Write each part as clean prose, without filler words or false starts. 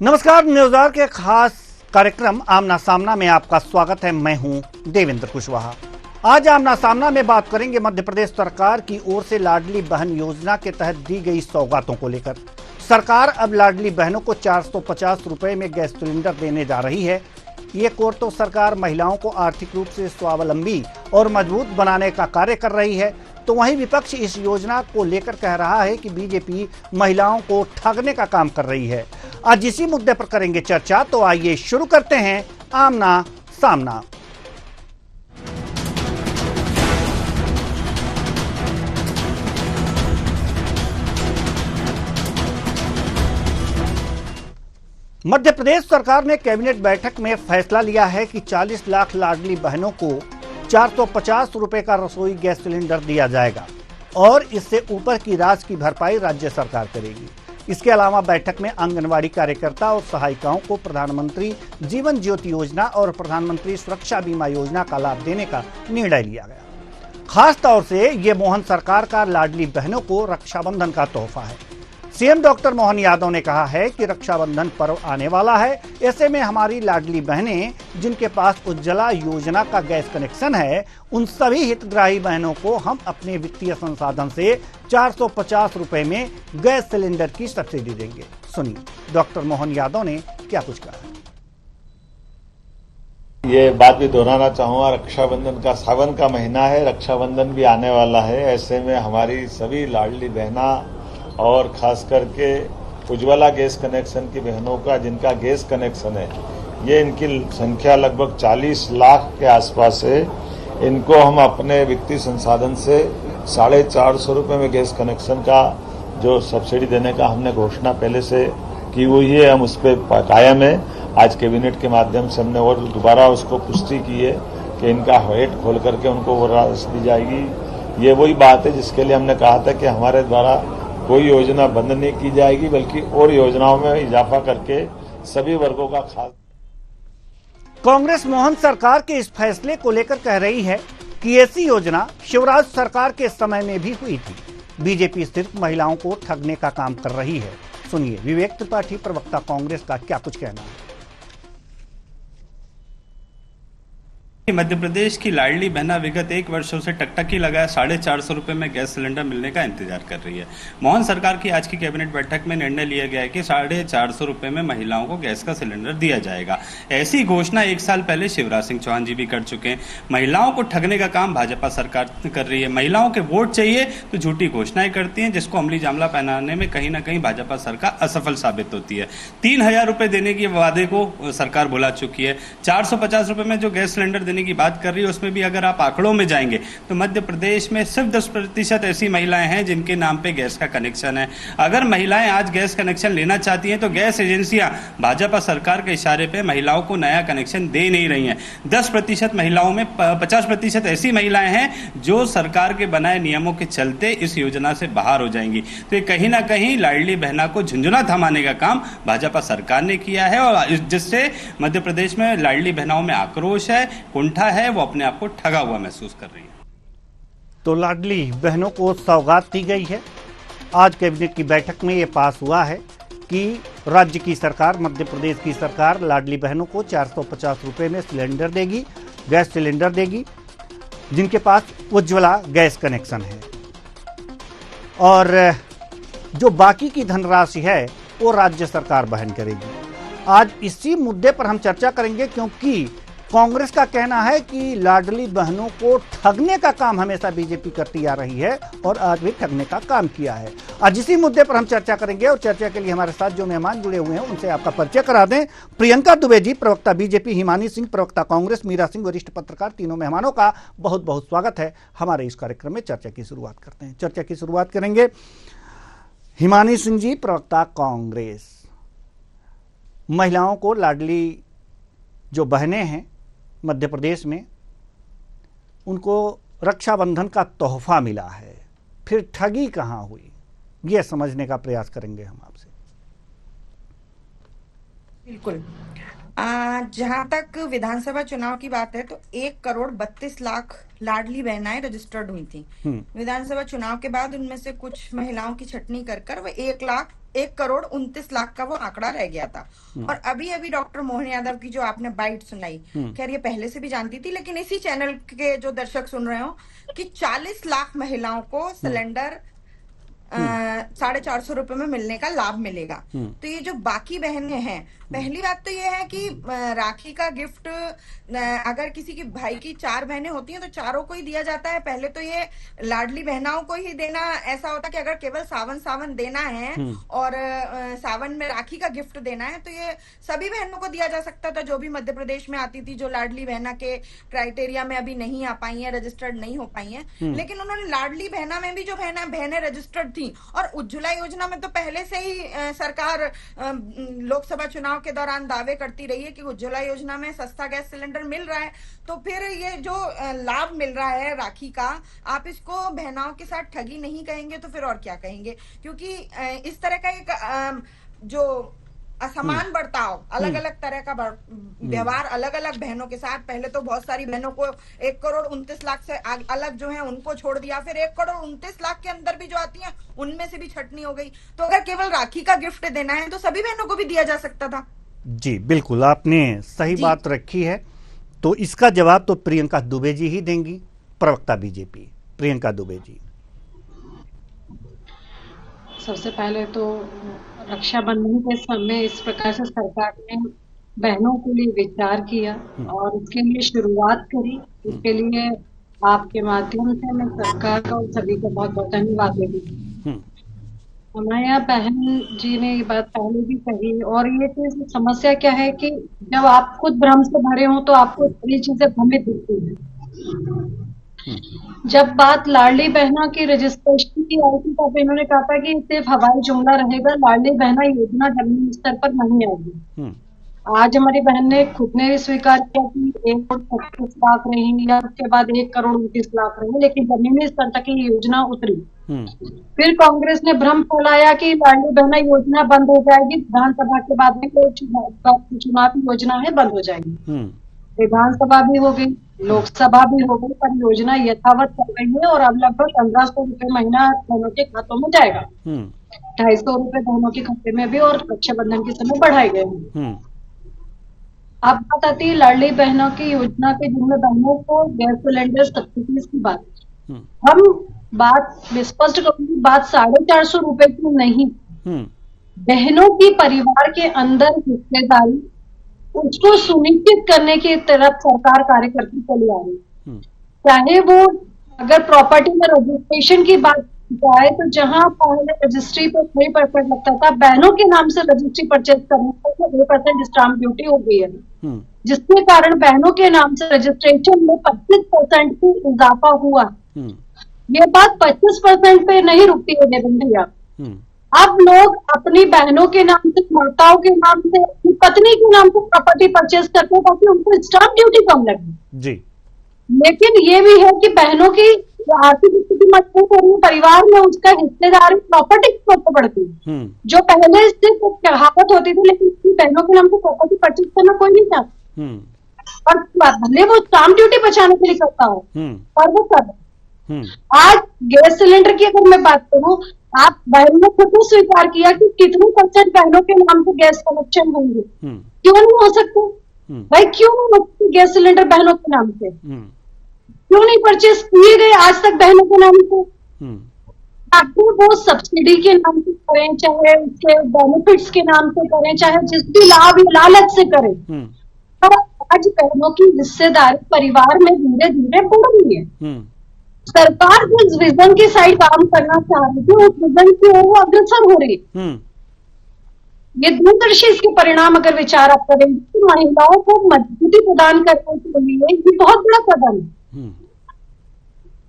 नमस्कार, न्यूज़ के खास कार्यक्रम आमना सामना में आपका स्वागत है। मैं हूं देवेंद्र कुशवाहा। आज आमना सामना में बात करेंगे मध्य प्रदेश सरकार की ओर से लाडली बहन योजना के तहत दी गई सौगातों को लेकर। सरकार अब लाडली बहनों को 450 रुपए में गैस सिलेंडर देने जा रही है। एक ओर तो सरकार महिलाओं को आर्थिक रूप से स्वावलंबी और मजबूत बनाने का कार्य कर रही है, तो वहीं विपक्ष इस योजना को लेकर कह रहा है कि बीजेपी महिलाओं को ठगने का काम कर रही है। आज इसी मुद्दे पर करेंगे चर्चा, तो आइए शुरू करते हैं आमना सामना। मध्य प्रदेश सरकार ने कैबिनेट बैठक में फैसला लिया है कि 40 लाख लाडली बहनों को 450 रुपए का रसोई गैस सिलेंडर दिया जाएगा और इससे ऊपर की राशि की भरपाई राज्य सरकार करेगी। इसके अलावा बैठक में आंगनवाड़ी कार्यकर्ता और सहायिकाओं को प्रधानमंत्री जीवन ज्योति योजना और प्रधानमंत्री सुरक्षा बीमा योजना का लाभ देने का निर्णय लिया गया। खास तौर से ये मोहन सरकार का लाडली बहनों को रक्षाबंधन का तोहफा है। सीएम डॉक्टर मोहन यादव ने कहा है कि रक्षाबंधन पर्व आने वाला है, ऐसे में हमारी लाडली बहनें जिनके पास उज्ज्वला योजना का गैस कनेक्शन है, उन सभी हितग्राही बहनों को हम अपने वित्तीय संसाधन से 450 रुपए में गैस सिलेंडर की सब्सिडी देंगे। सुनिए डॉक्टर मोहन यादव ने क्या कुछ कहा। ये बात भी दोहराना चाहूंगा, रक्षाबंधन का सावन का महीना है, रक्षाबंधन भी आने वाला है। ऐसे में हमारी सभी लाडली बहना और खास करके उज्ज्वला गैस कनेक्शन की बहनों का जिनका गैस कनेक्शन है, ये इनकी संख्या लगभग 40 लाख के आसपास है। इनको हम अपने वित्तीय संसाधन से 450 रुपये में गैस कनेक्शन का जो सब्सिडी देने का हमने घोषणा पहले से की हुई है, हम उस पर कायम है। आज कैबिनेट के माध्यम से हमने और दोबारा उसको पुष्टि की है कि इनका हेड खोल करके उनको वो राशि दी जाएगी। ये वही बात है जिसके लिए हमने कहा था कि हमारे द्वारा कोई योजना बंद नहीं की जाएगी, बल्कि और योजनाओं में इजाफा करके सभी वर्गों का खास। कांग्रेस मोहन सरकार के इस फैसले को लेकर कह रही है कि ऐसी योजना शिवराज सरकार के समय में भी हुई थी। बीजेपी सिर्फ महिलाओं को ठगने का काम कर रही है। सुनिए विवेक त्रिपाठी, प्रवक्ता कांग्रेस, का क्या कुछ कहना है। मध्य प्रदेश की लाडली बहना विगत 1 वर्षों से टकटकी लगाए 450 रुपए में गैस सिलेंडर मिलने का इंतजार कर रही है। मोहन सरकार की आज की कैबिनेट बैठक में निर्णय लिया गया है कि 450 रुपए में महिलाओं को गैस का सिलेंडर दिया जाएगा। ऐसी घोषणा 1 साल पहले शिवराज सिंह चौहान जी भी कर चुके हैं। महिलाओं को ठगने का काम भाजपा सरकार कर रही है। महिलाओं के वोट चाहिए तो झूठी घोषणाएं करती है, जिसको अमली जामला पहनाने में कहीं ना कहीं भाजपा सरकार असफल साबित होती है। 3000 रुपए देने के वादे को सरकार भुला चुकी है। 450 रुपए में जो गैस सिलेंडर की बात कर रही है, उसमें भी अगर आप आंकड़ों में जाएंगे तो मध्य प्रदेश में सिर्फ 10% ऐसी महिलाएं हैं जिनके नाम पे गैस का कनेक्शन है। अगर महिलाएं आज गैस कनेक्शन लेना चाहती हैं तो गैस एजेंसियां भाजपा सरकार के इशारे पे महिलाओं को नया कनेक्शन दे नहीं रही हैं। 10% महिलाओं में 50% ऐसी महिलाएं हैं जो सरकार के बनाए नियमों के चलते इस योजना से बाहर हो जाएंगी। तो ये कहीं ना कहीं लाडली बहना को झुंझुना थमाने का काम भाजपा सरकार ने किया है और जिससे मध्य प्रदेश में लाडली बहनाओं में आक्रोश है, कुंठा है, वो अपने आप को ठगा हुआ महसूस कर रही है। तो लाडली बहनों को सौगात दी गई है। आज कैबिनेट की बैठक में यह पास हुआ है कि राज्य की सरकार, मध्य प्रदेश की सरकार लाडली बहनों को 450 रुपए में सिलेंडर देगी, गैस सिलेंडर देगी, जिनके पास उज्ज्वला गैस कनेक्शन है। और जो बाकी की धनराशि है वो राज्य सरकार वहन करेगी। आज इसी मुद्दे पर हम चर्चा करेंगे, क्योंकि कांग्रेस का कहना है कि लाडली बहनों को ठगने का काम हमेशा बीजेपी करती आ रही है और आज भी ठगने का काम किया है। आज इसी मुद्दे पर हम चर्चा करेंगे और चर्चा के लिए हमारे साथ जो मेहमान जुड़े हुए हैं उनसे आपका परिचय करा दें। प्रियंका दुबे जी, प्रवक्ता बीजेपी, हिमानी सिंह, प्रवक्ता कांग्रेस, मीरा सिंह, वरिष्ठ पत्रकार, तीनों मेहमानों का बहुत बहुत स्वागत है हमारे इस कार्यक्रम में। चर्चा की शुरुआत करते हैं। चर्चा की शुरुआत करेंगे हिमानी सिंह जी, प्रवक्ता कांग्रेस। महिलाओं को लाडली जो बहनें हैं मध्य प्रदेश में, उनको रक्षाबंधन का तोहफा मिला है, फिर ठगी कहां हुई, यह समझने का प्रयास करेंगे हम आपसे। बिल्कुल। जहां तक विधानसभा चुनाव की बात है तो 1,32,00,000 लाडली बहनाएं रजिस्टर्ड हुई थी। विधानसभा चुनाव के बाद उनमें से कुछ महिलाओं की छटनी कर वो 1 लाख 1,29,00,000 का वो आंकड़ा रह गया था। और अभी अभी डॉक्टर मोहन यादव की जो आपने बाइट सुनाई, खैर ये पहले से भी जानती थी, लेकिन इसी चैनल के जो दर्शक सुन रहे हो कि 40 लाख महिलाओं को सिलेंडर 450 में मिलने का लाभ मिलेगा। तो ये जो बाकी बहनें हैं, पहली बात तो ये है कि राखी का गिफ्ट अगर किसी की भाई की 4 बहनें होती हैं तो चारों को ही दिया जाता है। पहले तो ये लाडली बहनाओं को ही देना ऐसा होता कि अगर केवल सावन देना है और सावन में राखी का गिफ्ट देना है तो ये सभी बहनों को दिया जा सकता था, जो भी मध्य प्रदेश में आती थी, जो लाडली बहना के क्राइटेरिया में अभी नहीं आ पाई है, रजिस्टर्ड नहीं हो पाई है। लेकिन उन्होंने लाडली बहना में भी जो बहनें रजिस्टर्ड थी, और उज्ज्वला योजना में तो पहले से ही सरकार लोकसभा चुनाव के दौरान दावे करती रही है कि उज्ज्वला योजना में सस्ता गैस सिलेंडर मिल रहा है। तो फिर ये जो लाभ मिल रहा है राखी का, आप इसको बहनाओं के साथ ठगी नहीं कहेंगे तो फिर और क्या कहेंगे? क्योंकि इस तरह का एक जो असमान बर्ताव, अलग अलग तरह का व्यवहार अलग अलग बहनों के साथ, पहले तो बहुत सारी बहनों को 1,29,00,000 से अलग जो है उनको छोड़ दिया, फिर 1,29,00,000 के अंदर भी जो आती हैं उनमें से भी छटनी हो गई। तो अगर केवल राखी का गिफ्ट देना है तो सभी बहनों को भी दिया जा सकता था। जी बिल्कुल, आपने सही बात रखी है। तो इसका जवाब तो प्रियंका दुबे जी ही देंगी, प्रवक्ता बीजेपी प्रियंका दुबे जी। सबसे पहले तो रक्षाबंधन के समय इस प्रकार से सरकार ने बहनों के लिए विचार किया और इसके लिए शुरुआत करी। इसके लिए आपके माध्यम से मैं सरकार का और सभी को बहुत बहुत धन्यवाद देती हूँ। हमारे यहाँ बहन जी ने ये बात पहले भी कही, और ये चीज समस्या क्या है कि जब आप खुद भ्रम से भरे हो तो आपको सारी चीजें भ्रमित दिखती है। जब बात लाडली बहना की रजिस्ट्रेशन की आई थी तब इन्होंने कहा था कि सिर्फ हवाई जुमला रहेगा, लाडली बहना योजना जमीनी स्तर पर नहीं आएगी। आज हमारी बहन ने खुद ने भी स्वीकार किया कि 1,25,00,000 रही या उसके बाद 1,29,00,000 रही, लेकिन जमीनी स्तर तक ये योजना उतरी। फिर कांग्रेस ने भ्रम फैलाया कि लाडली बहना योजना बंद हो जाएगी, विधानसभा के बाद में चुनाव की योजना है बंद हो जाएगी। विधानसभा भी हो गई, लोकसभा भी हो गई, पर योजना यथावत चल रही है और अब लगभग 1,500 रुपए महीना बहनों के खातों में जाएगा। 250 रुपए बहनों के खाते में भी, और रक्षाबंधन के समय बढ़ाए गए हैं। अब बात आती है लाडली बहनों की योजना के जिनमें बहनों को गैस सिलेंडर सब्सिडी की बात। हम बात स्पष्ट करूंगी, बात 450 रुपए की नहीं, बहनों की परिवार के अंदर हिस्सेदारी उसको सुनिश्चित करने की तरफ सरकार कार्य करती चली आ रही है। चाहे वो अगर प्रॉपर्टी में रजिस्ट्रेशन की बात जाए तो जहां पहले रजिस्ट्री पर 3% लगता था, बहनों के नाम से रजिस्ट्री परचेज करने पर 2% स्टाम्प ड्यूटी हो गई है, जिसके कारण बहनों के नाम से रजिस्ट्रेशन में 25% की इजाफा हुआ। ये बात 25% पे नहीं रुकती है देवेंद्र भैया। अब लोग अपनी बहनों के नाम से, माताओं के नाम से, अपनी पत्नी के नाम से प्रॉपर्टी परचेज करते हैं ताकि उनको स्टाम्प ड्यूटी कम लगे जी। लेकिन ये भी है कि बहनों की आर्थिक स्थिति मजबूत हो रही है, परिवार में उसका हिस्सेदारी प्रॉपर्टी की तरफ बढ़ती है। जो पहले सिर्फ कहावत होती थी, लेकिन बहनों के नाम से प्रॉपर्टी परचेज करना कोई नहीं चाहता, और भले वो स्टाम्प ड्यूटी बचाने के लिए करता हो, पर वो कर। आज गैस सिलेंडर की अगर मैं बात करूं, आप बहनों ने खुद स्वीकार किया कि कितने % बहनों के नाम से गैस कनेक्शन होंगे। क्यों नहीं हो सकते भाई? क्यों नहीं हो सकते गैस सिलेंडर बहनों के नाम से? क्यों नहीं परचेज किए गए आज तक बहनों के नाम से? आपको वो सब्सिडी के नाम से करें, चाहे उसके बेनिफिट्स के नाम से करें, चाहे जिस भी लाभ या लालच से करें, पर आज बहनों की हिस्सेदारी परिवार में धीरे धीरे बढ़ रही है। सरकार जिस विजन की साइड काम करना चाह रही थी, उस विजन की ओर वो अग्रसर हो रही है। ये दूरदर्शी इसके परिणाम अगर विचार आप करेंगे तो महिलाओं को मजबूती प्रदान करने के लिए ये बहुत बड़ा कदम है।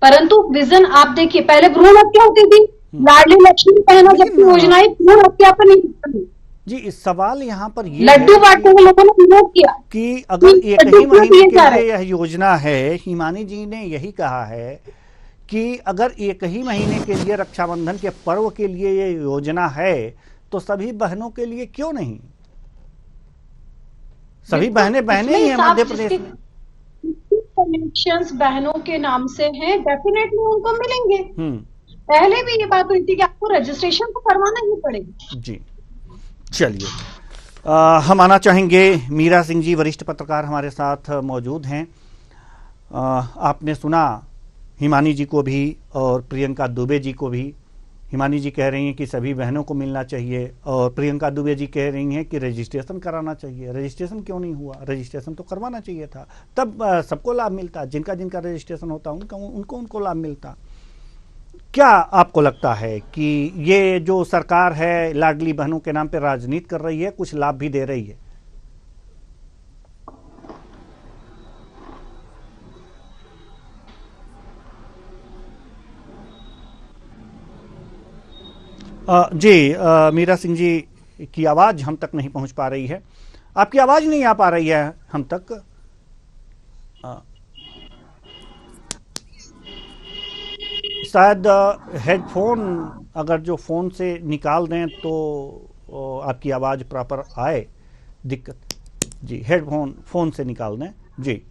परंतु विजन आप देखिए, पहले भ्रूण हत्या होती थी, लाडली लक्ष्मी बहना जबकि योजनाएं भ्रूण हत्या पर नहीं होती जी। इस सवाल यहाँ पर ये लड्डू बांटने के लोगों ने विरोध किया कि अगर एक ही महीने के लिए यह योजना है, हिमानी जी ने यही कहा है कि अगर एक ही महीने के लिए रक्षाबंधन के पर्व के लिए ये योजना है तो सभी बहनों के लिए क्यों नहीं? सभी बहनें ही हैं मध्य प्रदेश में। कनेक्शंस बहनों के नाम से हैं, डेफिनेटली उनको मिलेंगे। पहले भी ये बात हुई थी कि आपको रजिस्ट्रेशन तो करवाना ही पड़ेगा। जी, चलिए हम आना चाहेंगे मीरा सिंह जी, वरिष्ठ पत्रकार हमारे साथ मौजूद हैं। आपने सुना हिमानी जी को भी और प्रियंका दुबे जी को भी। हिमानी जी कह रही हैं कि सभी बहनों को मिलना चाहिए और प्रियंका दुबे जी कह रही हैं कि रजिस्ट्रेशन कराना चाहिए। रजिस्ट्रेशन क्यों नहीं हुआ? रजिस्ट्रेशन तो करवाना चाहिए था, तब सबको लाभ मिलता। जिनका जिनका रजिस्ट्रेशन होता उनको लाभ मिलता। क्या आपको लगता है कि ये जो सरकार है लाडली बहनों के नाम पे राजनीति कर रही है, कुछ लाभ भी दे रही है? जी, मीरा सिंह जी की आवाज हम तक नहीं पहुंच पा रही है। आपकी आवाज नहीं आ पा रही है हम तक। शायद हेडफोन अगर जो फोन से निकाल दें तो आपकी आवाज प्रॉपर आए। दिक्कत जी, हेडफोन फोन से निकाल दें जी,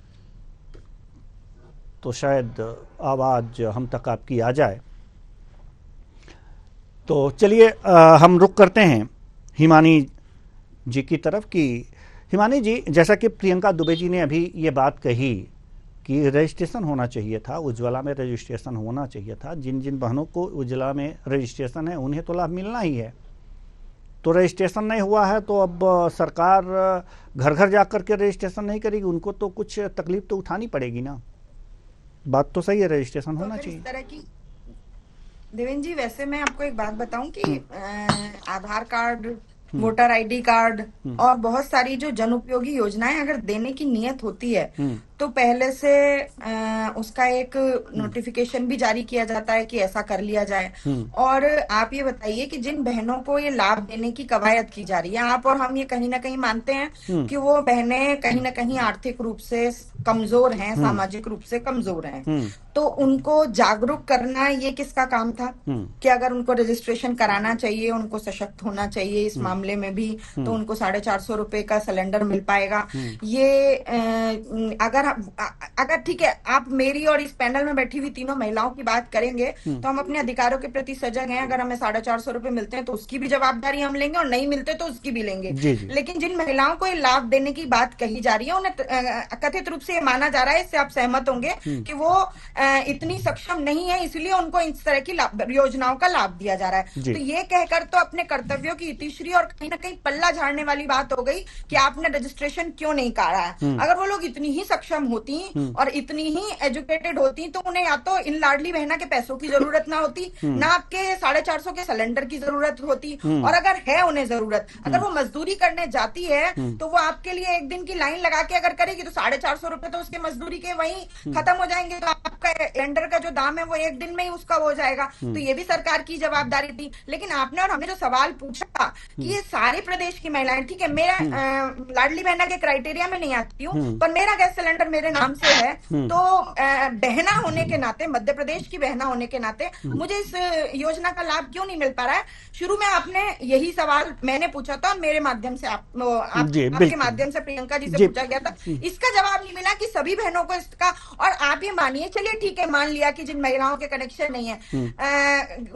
तो शायद आवाज हम तक आपकी आ जाए। तो चलिए हम रुक करते हैं हिमानी जी की तरफ कि हिमानी जी, जैसा कि प्रियंका दुबे जी ने अभी ये बात कही कि रजिस्ट्रेशन होना चाहिए था, उज्ज्वला में रजिस्ट्रेशन होना चाहिए था। जिन जिन बहनों को उज्ज्वला में रजिस्ट्रेशन है उन्हें तो लाभ मिलना ही है। तो रजिस्ट्रेशन नहीं हुआ है तो अब सरकार घर घर जाकर के रजिस्ट्रेशन नहीं करेगी, उनको तो कुछ तकलीफ तो उठानी पड़ेगी ना। बात तो सही है, रजिस्ट्रेशन होना चाहिए। इस तरह की देवेंद्र जी, वैसे मैं आपको एक बात बताऊं कि आधार कार्ड, वोटर आईडी कार्ड और बहुत सारी जो जन उपयोगी योजनाएं अगर देने की नियत होती है तो पहले से उसका एक नोटिफिकेशन भी जारी किया जाता है कि ऐसा कर लिया जाए। और आप ये बताइए कि जिन बहनों को ये लाभ देने की कवायद की जा रही है, आप और हम ये कहीं ना कहीं मानते हैं कि वो बहनें कहीं ना कहीं आर्थिक रूप से कमजोर हैं, सामाजिक रूप से कमजोर हैं, तो उनको जागरूक करना ये किसका काम था कि अगर उनको रजिस्ट्रेशन कराना चाहिए, उनको सशक्त होना चाहिए इस मामले में भी, तो उनको 450 रुपए का सिलेंडर मिल पाएगा। ये अगर ठीक है, आप मेरी और इस पैनल में बैठी हुई तीनों महिलाओं की बात करेंगे तो हम अपने अधिकारों के प्रति सजग हैं। अगर हमें 450 रुपए मिलते हैं तो उसकी भी जवाबदारी हम लेंगे और नहीं मिलते तो उसकी भी लेंगे। लेकिन जिन महिलाओं को ये लाभ देने की बात कही जा रही है उन्हें कथित रूप से ये माना जा रहा है, इससे आप सहमत होंगे कि वो इतनी सक्षम नहीं है, इसलिए उनको इस तरह की योजनाओं का लाभ दिया जा रहा है। तो ये कहकर तो अपने कर्तव्यों की इतिश्री और कहीं ना कहीं पल्ला झाड़ने वाली बात हो गई कि आपने रजिस्ट्रेशन क्यों नहीं करा है। अगर वो लोग इतनी ही सक्षम होती और इतनी ही एजुकेटेड होती तो उन्हें या तो इन लाडली बहना के पैसों की जरूरत ना होती, ना आपके 450 के सिलेंडर की जरूरत होती। और अगर है उन्हें जरूरत, अगर वो मजदूरी करने जाती है तो वो आपके लिए एक दिन की लाइन लगा के अगर करेगी तो 450 रुपए तो उसके मजदूरी के वहीं खत्म हो जाएंगे। तो आपका सिलेंडर का जो दाम है वो एक दिन में ही उसका हो जाएगा। तो ये भी सरकार की जवाबदारी थी। लेकिन आपने और हमने जो सवाल पूछा कि ये सारे प्रदेश की महिलाएं, ठीक है, मेरा लाडली बहना के क्राइटेरिया में नहीं आती हूँ, पर मेरा गैस सिलेंडर मेरे नाम से है, तो बहना होने के नाते, मध्य प्रदेश की बहना होने के नाते मुझे इस योजना का लाभ क्यों नहीं मिल पा रहा है? शुरू में आपने यही सवाल मैंने पूछा था और मेरे माध्यम से आपके माध्यम से प्रियंका जी से पूछा गया था। इसका जवाब नहीं मिला कि सभी बहनों को इसका। और आप ये मानिए, चलिए ठीक है, मान लिया कि जिन महिलाओं के कनेक्शन नहीं है,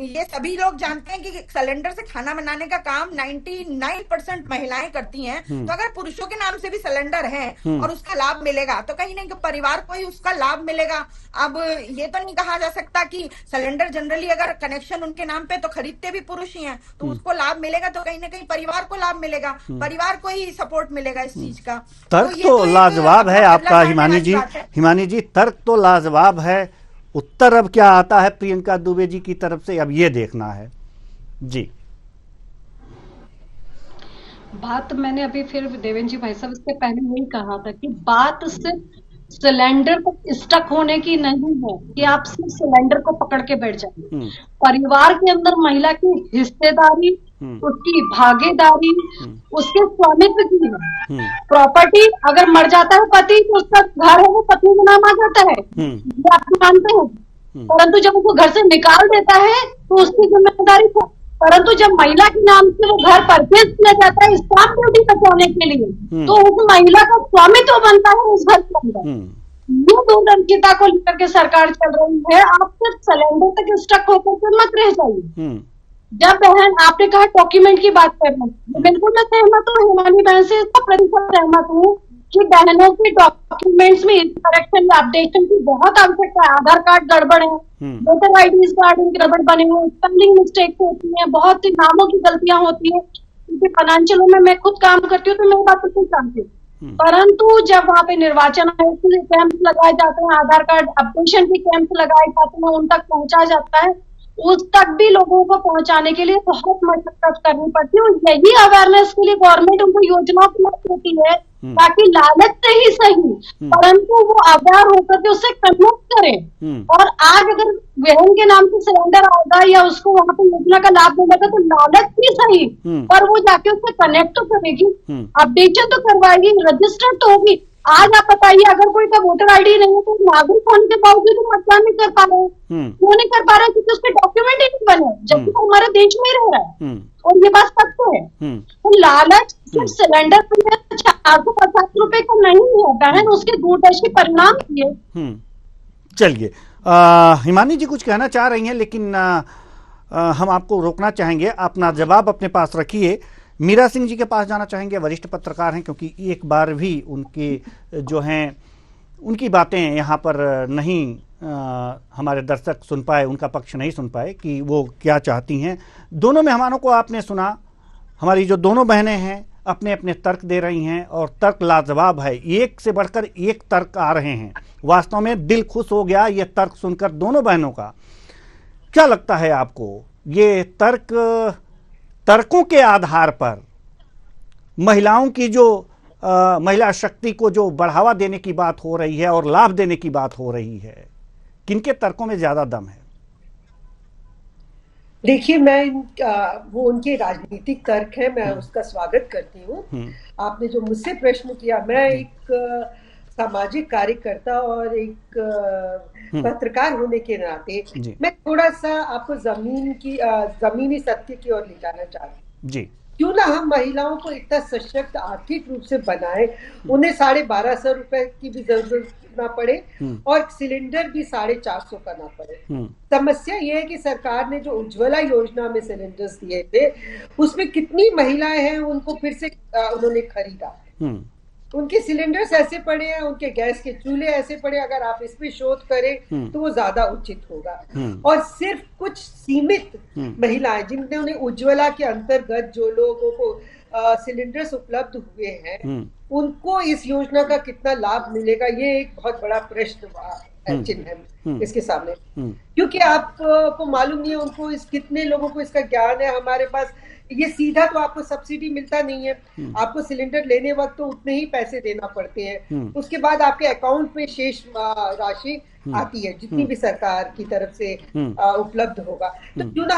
ये सभी लोग जानते हैं कि सिलेंडर से खाना बनाने का काम 99% महिलाएं करती हैं। तो अगर पुरुषों के नाम से भी सिलेंडर है और उसका लाभ मिलेगा तो कहीं ना कहीं परिवार को ही उसका लाभ मिलेगा। अब ये तो नहीं कहा जा सकता कि सिलेंडर जनरली अगर कनेक्शन उनके नाम पे तो खरीदते भी पुरुष ही हैं, तो उसको लाभ मिलेगा तो कहीं ना कहीं परिवार को लाभ मिलेगा, परिवार को ही सपोर्ट मिलेगा इस चीज का। तर्क तो लाजवाब है आपका हिमानी जी। हिमानी जी, तर्क तो लाजवाब है। उत्तर अब क्या आता है प्रियंका दुबे जी की तरफ से, अब ये देखना है जी। बात मैंने अभी फिर देवेंद्र जी भाई साहब इससे पहले यही कहा था कि बात सिर्फ सिलेंडर पर स्टक होने की नहीं है कि आप सिर्फ सिलेंडर को पकड़ के बैठ जाए। परिवार के अंदर महिला की हिस्सेदारी, उसकी भागीदारी, उसके स्वामित्व की है। प्रॉपर्टी अगर मर जाता है पति तो उसका घर है वो पत्नी के नाम आ जाता है, ये आप मानते हो। परंतु जब उसको घर से निकाल देता है तो उसकी जिम्मेदारी को, परंतु जब महिला के नाम से वो घर परचेज किया जाता है स्टाम्प ड्यूटी बचाने के लिए, तो उस महिला का स्वामित्व बनता है उस घर के अंदर। ये दूरदर्शिता को लेकर के सरकार चल रही है। आप सिर्फ सिलेंडर तक स्टक होकर के मत रह जाइए। जब बहन आपने कहा डॉक्यूमेंट की बात करना, बिल्कुल मैं सहमत हूँ, हिमानी बहन से 100% सहमत हूँ कि बहनों के डॉक्यूमेंट्स में करेक्शन या अपडेशन की बहुत आवश्यकता है। आधार कार्ड गड़बड़ है, वोटर आईडी कार्ड गड़बड़ बने हुए, स्पेलिंग मिस्टेक होती है, बहुत सी नामों की गलतियां होती है। क्योंकि फाइनेंशियलों में मैं खुद काम करती हूँ तो मैं बात बिल्कुल जानती हूँ। परंतु जब वहाँ पे निर्वाचन आयोग के कैंप लगाए जाते हैं, आधार कार्ड अपडेशन के कैंप लगाए जाते हैं, उन तक पहुंचा जाता है, उस तक भी लोगों को पहुंचाने के लिए बहुत मशक्कत करनी पड़ती है। और यही अवेयरनेस के लिए गवर्नमेंट उनको योजना उपलब्ध होती है, ताकि लालच से ही सही परंतु वो अवेयर होकर के उससे कनेक्ट करें। और आज अगर बहन के नाम से सिलेंडर आएगा या उसको वहां पर योजना का लाभ मिलेगा तो लालच भी सही, पर वो जाके उससे कनेक्ट तो करेगी, अपडेशन तो करवाएगी, रजिस्टर्ड तो होगी। आज आप बताइए, अगर कोई का वोटर आईडी नहीं है तो नागरिक होने के बावजूद तो मतदान नहीं कर पा रहे हैं। क्यों नहीं कर पा रहे? क्योंकि उसके डॉक्यूमेंट ही नहीं बने, जबकि वो हमारे देश में ही रह रहा है और ये बात सत्य है। तो लालच सिर्फ सिलेंडर में 450 रुपए का नहीं है बहन, उसके दूरदर्शी परिणाम दिए। चलिए, हिमानी जी कुछ कहना चाह रही हैं, लेकिन हम आपको रोकना चाहेंगे। अपना जवाब अपने पास रखिए। मीरा सिंह जी के पास जाना चाहेंगे, वरिष्ठ पत्रकार हैं, क्योंकि एक बार भी उनकी जो हैं उनकी बातें यहाँ पर नहीं हमारे दर्शक सुन पाए, उनका पक्ष नहीं सुन पाए कि वो क्या चाहती हैं। दोनों मेहमानों को आपने सुना, हमारी जो दोनों बहनें हैं अपने अपने तर्क दे रही हैं और तर्क लाजवाब है, एक से बढ़कर एक तर्क आ रहे हैं। वास्तव में दिल खुश हो गया ये तर्क सुनकर दोनों बहनों का। क्या लगता है आपको, ये तर्कों के आधार पर महिलाओं की जो महिला शक्ति को जो बढ़ावा देने की बात हो रही है और लाभ देने की बात हो रही है, किनके तर्कों में ज्यादा दम है? देखिए, वो उनके राजनीतिक तर्क है, मैं उसका स्वागत करती हूँ। आपने जो मुझसे प्रश्न किया, मैं एक सामाजिक कार्यकर्ता और एक पत्रकार होने के नाते मैं थोड़ा सा आपको जमीनी सत्य की ओर ले जाना चाहती हूँ जी। क्यों ना हम महिलाओं को इतना सशक्त आर्थिक रूप से बनाए, उन्हें 1250 रुपए की भी जरूरत ना पड़े और सिलेंडर भी 450 का ना पड़े। समस्या यह है कि सरकार ने जो उज्ज्वला योजना में सिलेंडर्स दिए थे, उसमें कितनी महिलाएं हैं उनको फिर से उन्होंने खरीदा। उनके सिलेंडर्स ऐसे पड़े हैं, उनके गैस के चूल्हे ऐसे पड़े, अगर आप इस पे शोध करें तो वो ज्यादा उचित होगा। और सिर्फ कुछ सीमित महिलाएं जिन्होंने उज्ज्वला के अंतर्गत जो लोगों को सिलेंडर्स उपलब्ध हुए हैं, उनको इस योजना का कितना लाभ मिलेगा, ये एक बहुत बड़ा प्रश्न चिन्ह है इसके सामने। क्योंकि आपको मालूम नहीं है उनको कितने लोगों को इसका ज्ञान है। हमारे पास ये सीधा तो आपको सब्सिडी मिलता नहीं है, आपको सिलेंडर लेने वक्त तो उतने ही पैसे देना पड़ते हैं, उसके बाद आपके अकाउंट में शेष राशि आती है जितनी भी सरकार की तरफ से उपलब्ध होगा। तो क्यों ना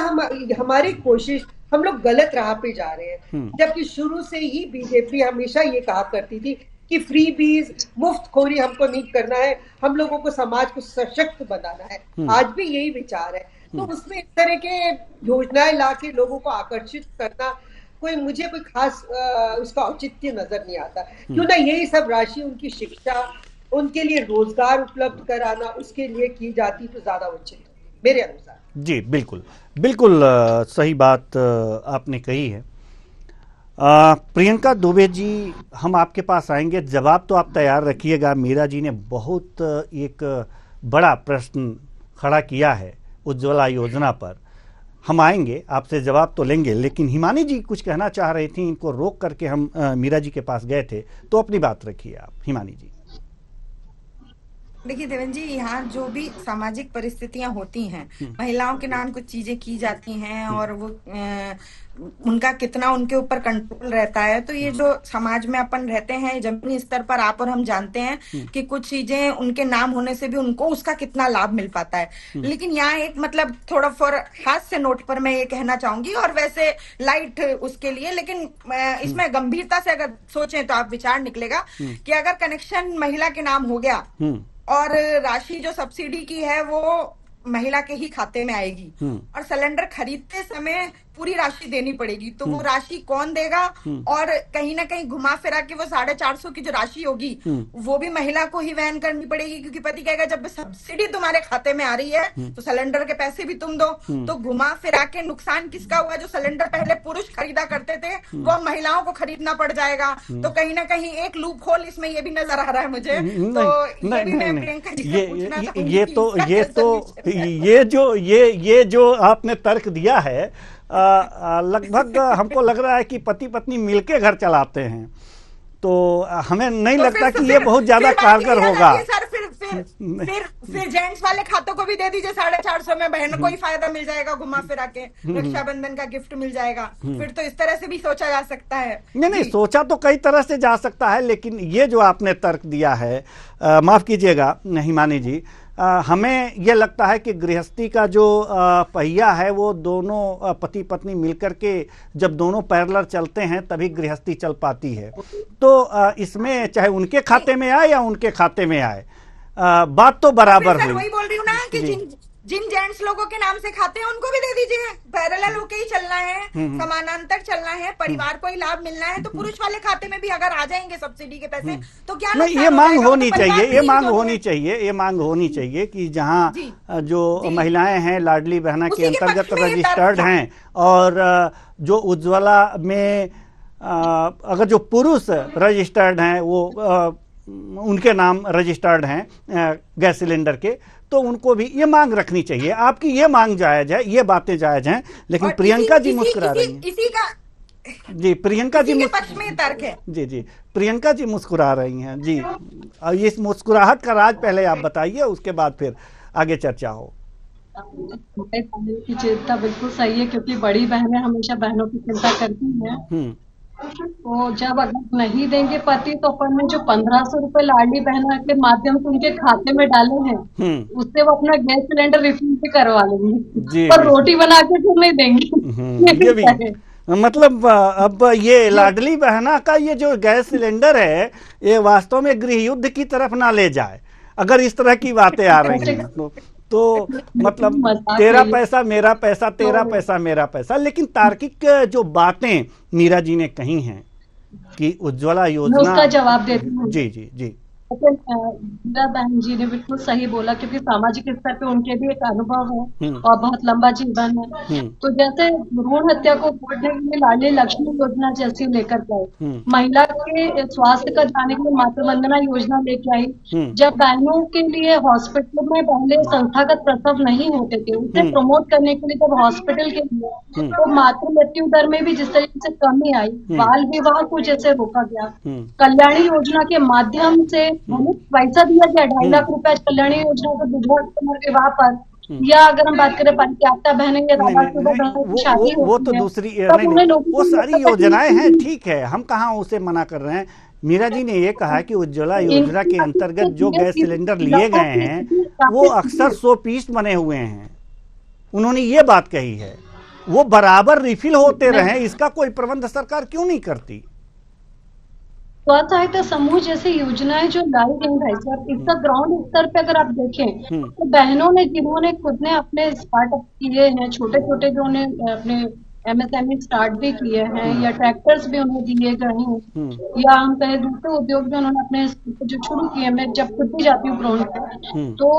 हमारी कोशिश, हम लोग गलत राह पे जा रहे हैं, जबकि शुरू से ही बीजेपी हमेशा ये कहा करती थी कि फ्री बीज, मुफ्तखोरी हमको नहीं करना है, हम लोगों को समाज को सशक्त बनाना है। आज भी यही विचार है। तो उसमें इस तरह के योजनाएं लाके लोगों को आकर्षित करना मुझे कोई खास उसका औचित्य नजर नहीं आता। क्यों ना यही सब राशि उनकी शिक्षा, उनके लिए रोजगार उपलब्ध कराना, उसके लिए की जाती तो ज्यादा उचित मेरे अनुसार। जी बिल्कुल बिल्कुल सही बात आपने कही है। प्रियंका दुबे जी, हम आपके पास आएंगे, जवाब तो आप तैयार रखिएगा। मीरा जी ने बहुत एक बड़ा प्रश्न खड़ा किया है उज्ज्वला योजना पर, हम आएंगे आपसे जवाब तो लेंगे, लेकिन हिमानी जी कुछ कहना चाह रही थी, इनको रोक करके हम मीरा जी के पास गए थे, तो अपनी बात रखिए आप हिमानी जी। देखिए देवेंद्र जी, यहाँ जो भी सामाजिक परिस्थितियां होती हैं, महिलाओं के नाम कुछ चीजें की जाती हैं और वो उनका कितना उनके ऊपर कंट्रोल रहता है, तो ये जो समाज में अपन रहते हैं जमीनी स्तर पर, आप और हम जानते हैं कि कुछ चीजें उनके नाम होने से भी उनको उसका कितना लाभ मिल पाता है। लेकिन यहाँ एक मतलब थोड़ा फॉर हास्य नोट पर मैं ये कहना चाहूंगी, और वैसे लाइट उसके लिए, लेकिन इसमें गंभीरता से अगर सोचें तो आप विचार निकलेगा कि अगर कनेक्शन महिला के नाम हो गया और राशि जो सब्सिडी की है वो महिला के ही खाते में आएगी, और सिलेंडर खरीदते समय पूरी राशि देनी पड़ेगी। तो वो राशि कौन देगा, और कहीं ना कहीं घुमा फिरा के वो 450 की जो राशि होगी वो भी महिला को ही वहन करनी पड़ेगी, क्योंकि पति कहेगा जब सब्सिडी तुम्हारे खाते में आ रही है तो सिलेंडर के पैसे भी तुम दो। तो घुमा फिरा के नुकसान किसका हुआ? जो सिलेंडर पहले पुरुष खरीदा करते थे वो अब महिलाओं को खरीदना पड़ जाएगा। तो कहीं ना कहीं एक लूप होल इसमें ये भी नजर आ रहा है मुझे। तो ये भी मैं प्रियंका जी से पूछना चाहूंगी ये जो आपने तर्क दिया है, लगभग हमको लग रहा है कि पति पत्नी मिलके घर चलाते हैं, तो हमें नहीं तो लगता कि ये बहुत ज्यादा कारगर होगा। सर फिर जेंट्स वाले खातों को भी दे दीजिए 450 में, बहनों को ही फायदा मिल जाएगा, घुमा फिरा के रक्षाबंधन का गिफ्ट मिल जाएगा। फिर तो इस तरह से भी सोचा जा सकता है। नहीं, सोचा तो कई तरह से जा सकता है, लेकिन ये जो आपने तर्क दिया है, माफ कीजिएगा हिमानी जी, हमें यह लगता है कि गृहस्थी का जो पहिया है वो दोनों पति पत्नी मिलकर के जब दोनों पैरेलल चलते हैं तभी गृहस्थी चल पाती है। तो इसमें चाहे उनके खाते में आए या उनके खाते में आए, बात तो बराबर हुई। वही बोल रही हूँ ना कि जिन जेंट्स लोगों के नाम से खाते हैं उनको भी दे दीजिए। पैरेलल होके ही चलना है, समानांतर चलना है, परिवार को ही लाभ मिलना है, तो पुरुष वाले खाते में भी अगर आ जाएंगे सब्सिडी के पैसे तो क्या नहीं, ये मांग होनी चाहिए, ये मांग होनी चाहिए, ये मांग होनी चाहिए कि जहां जो महिलाएं हैं लाडली बहना के अंतर्गत रजिस्टर्ड हैं, और जो उज्ज्वला में अगर जो पुरुष रजिस्टर्ड हैं वो उनके नाम रजिस्टर्ड हैं गैस सिलेंडर के, तो उनको भी ये मांग रखनी चाहिए। आपकी ये मांग जायज है, ये बातें जायज हैं, लेकिन प्रियंका जी मुस्कुरा रही हैं। इसी का जी, प्रियंका जी के पक्ष में तर्क है। जी, प्रियंका जी मुस्कुरा रही हैं जी। और इस मुस्कुराहट का राज पहले आप बताइए, उसके बाद फिर आगे चर्चा हो। की चिंता बिल्कुल सही है, क्योंकि बड़ी बहनें हमेशा बहनों की चिंता करती हैं। तो जब अगर नहीं देंगे पति, तो अपन ने जो 1500 रुपए लाडली बहना के माध्यम से उनके खाते में डाले हैं, उससे वो अपना गैस सिलेंडर रिफिल भी करवा लेंगे, पर रोटी बना के फिर नहीं देंगे। ये भी मतलब अब ये लाडली बहना का ये जो गैस सिलेंडर है, ये वास्तव में गृह युद्ध की तरफ ना ले जाए अगर इस तरह की बातें आ रही हैं तो मतलब तेरा पैसा मेरा पैसा, तेरा पैसा मेरा पैसा। लेकिन तार्किक जो बातें मीरा जी ने कही हैं कि उज्ज्वला योजना, उसका जवाब देती हूँ। जी मीरा बहन जी ने बिल्कुल सही बोला, क्योंकि सामाजिक स्तर पे उनके भी एक अनुभव है और बहुत लंबा जीवन है। तो जैसे भ्रूण हत्या को रोकने के लिए लाडली लक्ष्मी योजना जैसी लेकर गए, महिला के स्वास्थ्य का जाने के लिए मातृ वंदना योजना लेके आई, जब बहनों के लिए हॉस्पिटल में पहले संस्थागत प्रसव नहीं होते थे, उसे प्रमोट करने के लिए जब हॉस्पिटल के लिए तो मातृ मृत्यु दर में भी जिस तरीके से कमी आई, बाल विवाह को जैसे रोका गया, कल्याणी योजना के माध्यम से पैसा दिया गया 2.5 लाख रुपए कल्याणी योजना को विधवा विवाह पर, या अगर हम बात करें परित्यागता बहनें या शादी, वो तो दूसरी नहीं, वो सारी योजनाएं हैं, ठीक है, हम कहाँ उसे मना कर रहे हैं। मीरा जी ने ये कहा कि उज्ज्वला योजना के अंतर्गत जो गैस सिलेंडर लिए गए हैं वो अक्सर 100 पीस बने हुए हैं, उन्होंने ये बात कही है, वो बराबर रिफिल होते रहे, इसका कोई प्रबंध सरकार क्यों नहीं करती? स्वयं सहायता समूह जैसे योजनाएं जो लाई गई भाई साहब, इसका ग्राउंड स्तर पे अगर आप देखें तो बहनों ने जिन्होंने खुद ने अपने स्टार्टअप किए हैं, छोटे छोटे जो उन्हें अपने MSME स्टार्ट भी किए हैं, या ट्रैक्टर्स भी उन्हें दिए गए हैं, या हम कहें दूसरे उद्योग भी उन्होंने अपने जो शुरू किए। मैं जब खुद भी जाती हूँ ग्राउंड पे तो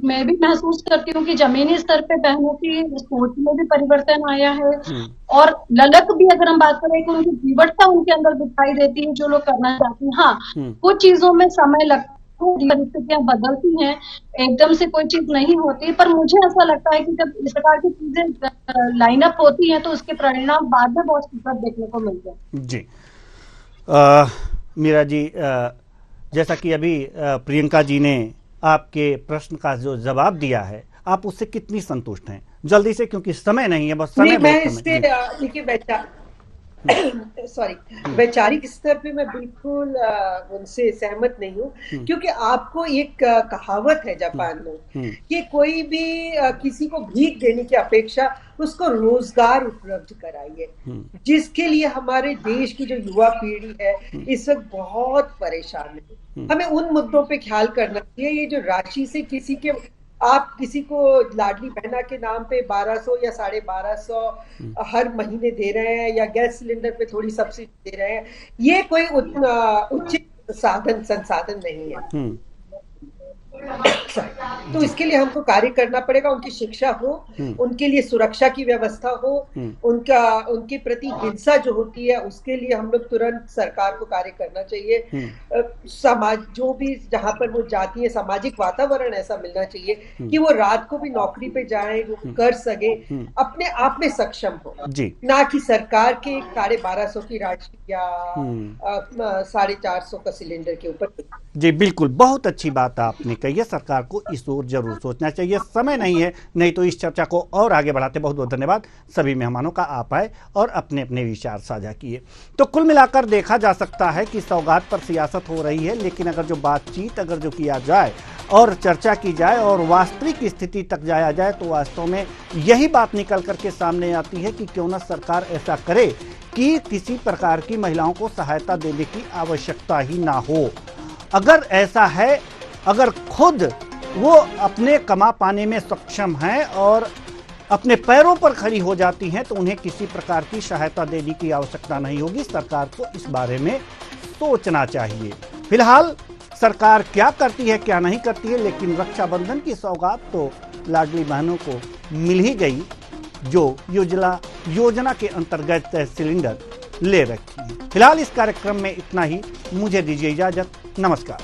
मैं भी महसूस करती हूँ कि जमीनी स्तर पे बहनों की सोच में भी परिवर्तन आया है, और ललक भी अगर हम बात करें कि उनकी जीवटता उनके अंदर दिखाई देती है जो लोग करना चाहते हैं। हाँ, कुछ चीजों में समय लगता है, परिस्थितियां बदलती हैं, एकदम से कोई चीज नहीं होती, पर मुझे ऐसा लगता है कि जब इस प्रकार की चीजें लाइनअप होती हैं तो उसके परिणाम बाद में बहुत सुंदर देखने को मिलते हैं। जी मीरा जी, जैसा कि अभी प्रियंका जी ने आपके प्रश्न का जो जवाब दिया है, आप उससे कितनी संतुष्ट हैं? जल्दी से, क्योंकि समय नहीं है, बस समय। मैं इससे देखिए सॉरी, वैचारिक स्तर पे मैं बिल्कुल उनसे सहमत नहीं हूँ, क्योंकि आपको एक कहावत है जापान में कि कोई भी किसी को भीख देने की अपेक्षा उसको रोजगार उपलब्ध कराइए, जिसके लिए हमारे देश की जो युवा पीढ़ी है इस वक्त बहुत परेशान है। हमें उन मुद्दों पे ख्याल करना चाहिए। ये जो राशि से किसी के आप किसी को लाडली बहना के नाम पे 1200 या 1250 हर महीने दे रहे हैं, या गैस सिलेंडर पे थोड़ी सब्सिडी दे रहे हैं, ये कोई उचित संसाधन नहीं है। तो इसके लिए हमको कार्य करना पड़ेगा। उनकी शिक्षा हो, उनके लिए सुरक्षा की व्यवस्था हो, उनके प्रति हिंसा जो होती है उसके लिए हम लोग तुरंत सरकार को कार्य करना चाहिए। समाज जो भी जहाँ पर वो जाती है, सामाजिक वातावरण ऐसा मिलना चाहिए कि वो रात को भी नौकरी पे जाए, वो कर सके, अपने आप में सक्षम हो, ना कि सरकार के 1250 की राशि या 450 का सिलेंडर के ऊपर। जी बिल्कुल, बहुत अच्छी बात आपने कही है। सरकार को इस ओर जरूर सोचना चाहिए। समय नहीं है, नहीं तो इस चर्चा को और आगे बढ़ाते। बहुत बहुत धन्यवाद सभी मेहमानों का, आप आए और अपने अपने विचार साझा किए। तो कुल मिलाकर देखा जा सकता है कि सौगात पर सियासत हो रही है, लेकिन अगर जो बातचीत जो किया जाए और चर्चा की जाए और वास्तविक स्थिति तक जाया जाए तो वास्तव में यही बात निकल करके सामने आती है कि क्यों न सरकार ऐसा करे कि किसी प्रकार की महिलाओं को सहायता देने की आवश्यकता ही ना हो। अगर ऐसा है, अगर खुद वो अपने कमा पाने में सक्षम हैं और अपने पैरों पर खड़ी हो जाती हैं तो उन्हें किसी प्रकार की सहायता देने की आवश्यकता नहीं होगी। सरकार को इस बारे में सोचना चाहिए। फिलहाल सरकार क्या करती है क्या नहीं करती है, लेकिन रक्षाबंधन की सौगात तो लाडली बहनों को मिल ही गई, जो योजना के अंतर्गत सिलेंडर ले रखी है। फिलहाल इस कार्यक्रम में इतना ही। मुझे दीजिए इजाजत। नमस्कार।